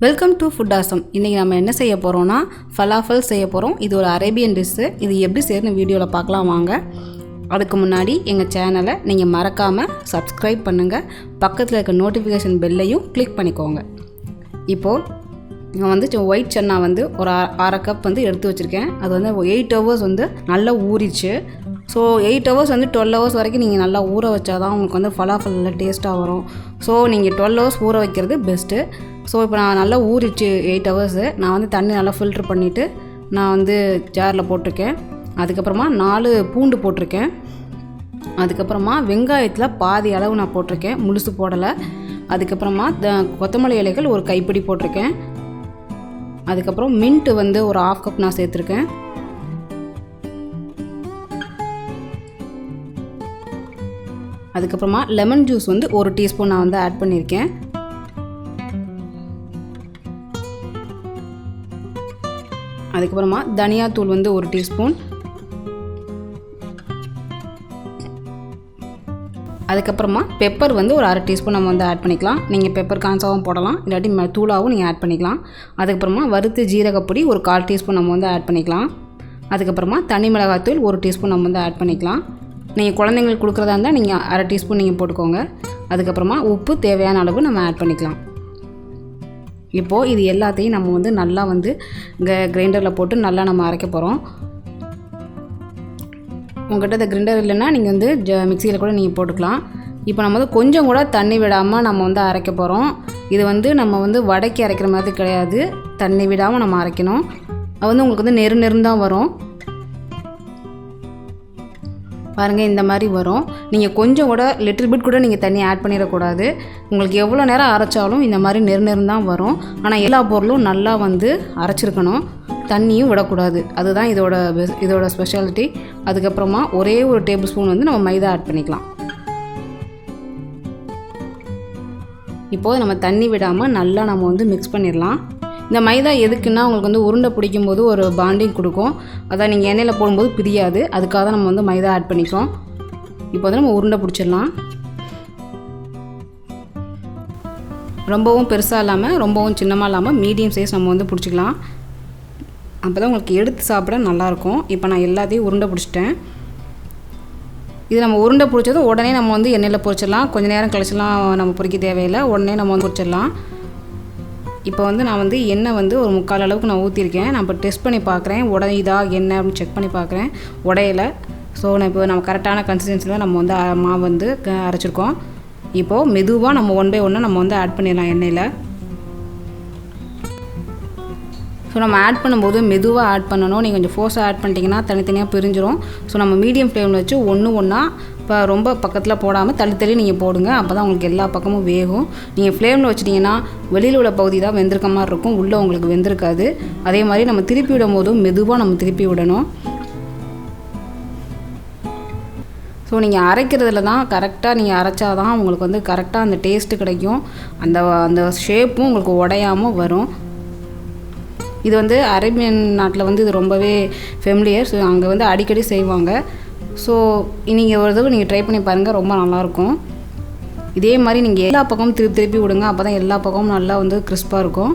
Welcome to food awesome. இன்றைக்கி நம்ம என்ன செய்ய போகிறோம்னா ஃபலாஃபல் செய்ய போகிறோம். இது ஒரு அரேபியன் டிஷ்ஷு. இது எப்படி செய்யணும்னு வீடியோவில் பார்க்கலாம் வாங்க. அதுக்கு முன்னாடி எங்கள் சேனலை நீங்கள் மறக்காமல் சப்ஸ்கிரைப் பண்ணுங்கள். பக்கத்தில் இருக்க நோட்டிஃபிகேஷன் பெல்லையும் கிளிக் பண்ணிக்கோங்க. இப்போது நான் வந்து ஒயிட் சன்னா வந்து ஒரு அரை கப் வந்து எடுத்து வச்சுருக்கேன். அது வந்து 8 hours வந்து நல்லா ஊறிச்சு. ஸோ 8 hours வந்து 12 hours வரைக்கும் நீங்கள் நல்லா ஊற வச்சா தான் உங்களுக்கு வந்து ஃபலாஃபல் நல்லா டேஸ்ட்டாக வரும். ஸோ நீங்கள் 12 hours ஊற வைக்கிறது பெஸ்ட்டு. ஸோ இப்போ நான் நல்லா ஊறிச்சு 8 hours. நான் வந்து தண்ணி நல்லா ஃபில்ட்ரு பண்ணிவிட்டு நான் வந்து ஜாரில் போட்டிருக்கேன். அதுக்கப்புறமா 4 பூண்டு போட்டிருக்கேன். அதுக்கப்புறமா வெங்காயத்தில் பாதி அளவு நான் போட்டிருக்கேன், முழுசு போடலை. அதுக்கப்புறமா கொத்தமல்லி இலைகள் ஒரு கைப்பிடி போட்டிருக்கேன். அதுக்கப்புறம் மின்ட்டு வந்து ஒரு 1/2 கப் நான் சேர்த்துருக்கேன். அதுக்கப்புறமா லெமன் ஜூஸ் வந்து 1 டீஸ்பூன் நான் வந்து ஆட் பண்ணியிருக்கேன். அதுக்கப்புறமா தனியாத்தூள் வந்து 1 டீஸ்பூன். அதுக்கப்புறமா பெப்பர் வந்து ஒரு 1/2 டீஸ்பூன் நம்ம வந்து ஆட் பண்ணிக்கலாம். நீங்கள் பெப்பர் கான்சாவும் போடலாம், இல்லாட்டி தூளாகவும் நீங்கள் ஆட் பண்ணிக்கலாம். அதுக்கப்புறமா வறுத்து ஜீரகப்பொடி ஒரு 1/4 டீஸ்பூன் நம்ம வந்து ஆட் பண்ணிக்கலாம். அதுக்கப்புறமா தனி மிளகாத்தூள் 1 டீஸ்பூன் நம்ம வந்து ஆட் பண்ணிக்கலாம். நீங்கள் குழந்தைங்களுக்கு கொடுக்குறதா இருந்தால் நீங்கள் 1/2 டீஸ்பூன் நீங்கள் போட்டுக்கோங்க. அதுக்கப்புறமா உப்பு தேவையான அளவு நம்ம ஆட் பண்ணிக்கலாம். இப்போது இது எல்லாத்தையும் நம்ம வந்து நல்லா வந்து கிரைண்டரில் போட்டு நல்லா நம்ம அரைக்க போகிறோம். உங்கள்கிட்ட இந்த கிரைண்டர் இல்லைன்னா நீங்கள் வந்து மிக்சியில் கூட நீங்கள் போட்டுக்கலாம். இப்போ நம்ம வந்து கொஞ்சம் கூட தண்ணி விடாமல் நம்ம வந்து அரைக்க போகிறோம். இது வந்து நம்ம வந்து வடைக்கு அரைக்கிற மாதிரி கிடையாது, தண்ணி விடாமல் நம்ம அரைக்கணும். அது வந்து உங்களுக்கு வந்து நெரு தான் வரும். பாருங்கள், இந்த மாதிரி வரும். நீங்கள் கொஞ்சம் கூட லிட்டில் பிட் கூட நீங்கள் தண்ணி ஆட் பண்ணிடக்கூடாது. உங்களுக்கு எவ்வளோ நேரம் அரைச்சாலும் இந்த மாதிரி நெரு தான் வரும். ஆனால் எல்லா பொருளும் நல்லா வந்து அரைச்சிருக்கணும், தண்ணியும் விடக்கூடாது. அதுதான் இதோட ஸ்பெஷாலிட்டி. அதுக்கப்புறமா ஒரே ஒரு டேபிள் ஸ்பூன் வந்து நம்ம மைதா ஆட் பண்ணிக்கலாம். இப்போது நம்ம தண்ணி விடாமல் நல்லா நம்ம வந்து மிக்ஸ் பண்ணிடலாம். இந்த மைதா எதுக்குன்னா உங்களுக்கு வந்து உருண்டை பிடிக்கும்போது ஒரு பாண்டிங் கொடுக்கும். அதான் நீங்கள் எண்ணெயில் போடும்போது பிரியாது, அதுக்காக தான் நம்ம வந்து மைதா ஆட் பண்ணிக்கிறோம். இப்போ வந்து நம்ம உருண்டை பிடிச்சிடலாம். ரொம்பவும் பெருசாக இல்லாமல் ரொம்பவும் சின்னமாக இல்லாமல் மீடியம் சைஸ் நம்ம வந்து பிடிச்சிக்கலாம். அப்போ தான் உங்களுக்கு எடுத்து சாப்பிட நல்லாயிருக்கும். இப்போ நான் எல்லாத்தையும் உருண்டை பிடிச்சிட்டேன். இது நம்ம உருண்டை பிடிச்சதும் உடனே நம்ம வந்து எண்ணெயில் பொரிச்சிடலாம். கொஞ்சம் நேரம் கழிச்சலாம் நம்ம பொரிக்க தேவையில்லை, உடனே நம்ம வந்து பொரிச்சிடலாம். இப்போ வந்து நான் வந்து எண்ணெய் வந்து ஒரு 3/4 அளவுக்கு நான் ஊற்றிருக்கேன். நான் இப்போ டெஸ்ட் பண்ணி பார்க்குறேன், உடையுதா எண்ணெய் அப்படின்னு செக் பண்ணி பார்க்குறேன். உடையில. ஸோ நான் இப்போ நம்ம கரெக்டான கன்சிஸ்டன்சியில் நம்ம வந்து மாவு வந்து அரைச்சிருக்கோம். இப்போது மெதுவாக நம்ம 1 by 1 நம்ம வந்து ஆட் பண்ணிடலாம் எண்ணெயில். ஸோ நம்ம ஆட் பண்ணும்போது மெதுவாக ஆட் பண்ணணும். நீங்கள் கொஞ்சம் ஃபோர்ஸாக ஆட் பண்ணிட்டீங்கன்னா தனித்தனியாக பிரிஞ்சிடும். ஸோ நம்ம மீடியம் ஃப்ளேமில் வச்சு ஒன்றா இப்போ ரொம்ப பக்கத்தில் போடாமல் தள்ளி நீங்கள் போடுங்க. அப்போ தான் உங்களுக்கு எல்லா பக்கமும் வேகும். நீங்கள் ஃப்ளேமில் வச்சிட்டிங்கன்னா வெளியில் உள்ள பகுதி தான் வெந்திருக்க மாதிரி இருக்கும், உள்ளே உங்களுக்கு வெந்திருக்காது. அதே மாதிரி நம்ம திருப்பி விடும் போதும் மெதுவாக நம்ம திருப்பி விடணும். ஸோ நீங்கள் அரைக்கிறதுல தான் கரெக்டாக நீங்கள் அரைச்சா தான் உங்களுக்கு வந்து கரெக்டாக அந்த டேஸ்ட்டு கிடைக்கும். அந்த ஷேப்பும் உங்களுக்கு உடையாமல் வரும். இது வந்து அரேபியன் நாட்டில் வந்து இது ரொம்பவே ஃபெமிலியர். ஸோ அங்கே வந்து அடிக்கடி செய்வாங்க. ஸோ நீங்கள் ஒரு தடவை நீங்கள் ட்ரை பண்ணி பாருங்கள், ரொம்ப நல்லாயிருக்கும். இதே மாதிரி நீங்கள் எல்லா பக்கமும் திருப்பி விடுங்க. அப்போ தான் எல்லா பக்கமும் நல்லா வந்து கிறிஸ்பாக இருக்கும்.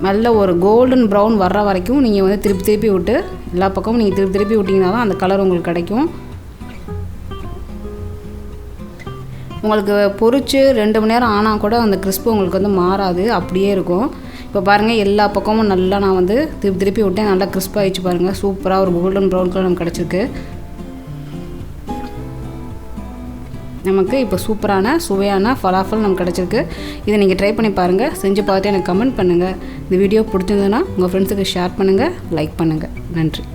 நல்ல ஒரு கோல்டன் ப்ரௌன் வர்ற வரைக்கும் நீங்கள் வந்து திருப்பி விட்டு எல்லா பக்கமும் நீங்கள் திருப்பி விட்டிங்கன்னா தான் அந்த கலர் உங்களுக்கு கிடைக்கும். உங்களுக்கு பொரிச்சு 2 மணி நேரம் ஆனால் கூட அந்த கிறிஸ்பு உங்களுக்கு வந்து மாறாது, அப்படியே இருக்கும். இப்போ பாருங்கள், எல்லா பக்கமும் நல்லா நான் வந்து திருப்பி விட்டேன், நல்லா கிறிஸ்பாக ஆகிடுச்சு பாருங்கள். சூப்பராக ஒரு கோல்டன் ப்ரௌன் கலர் நமக்கு கிடச்சிருக்கு. நமக்கு இப்போ சூப்பரான சுவையான ஃபலாஃபல் நமக்கு கிடச்சிருக்கு. இதை நீங்கள் ட்ரை பண்ணி பாருங்கள். செஞ்சு பார்த்துட்டு எனக்கு கமெண்ட் பண்ணுங்கள். இந்த வீடியோ பிடிச்சிருந்ததுன்னா உங்கள் ஃப்ரெண்ட்ஸுக்கு ஷேர் பண்ணுங்கள், லைக் பண்ணுங்கள். நன்றி.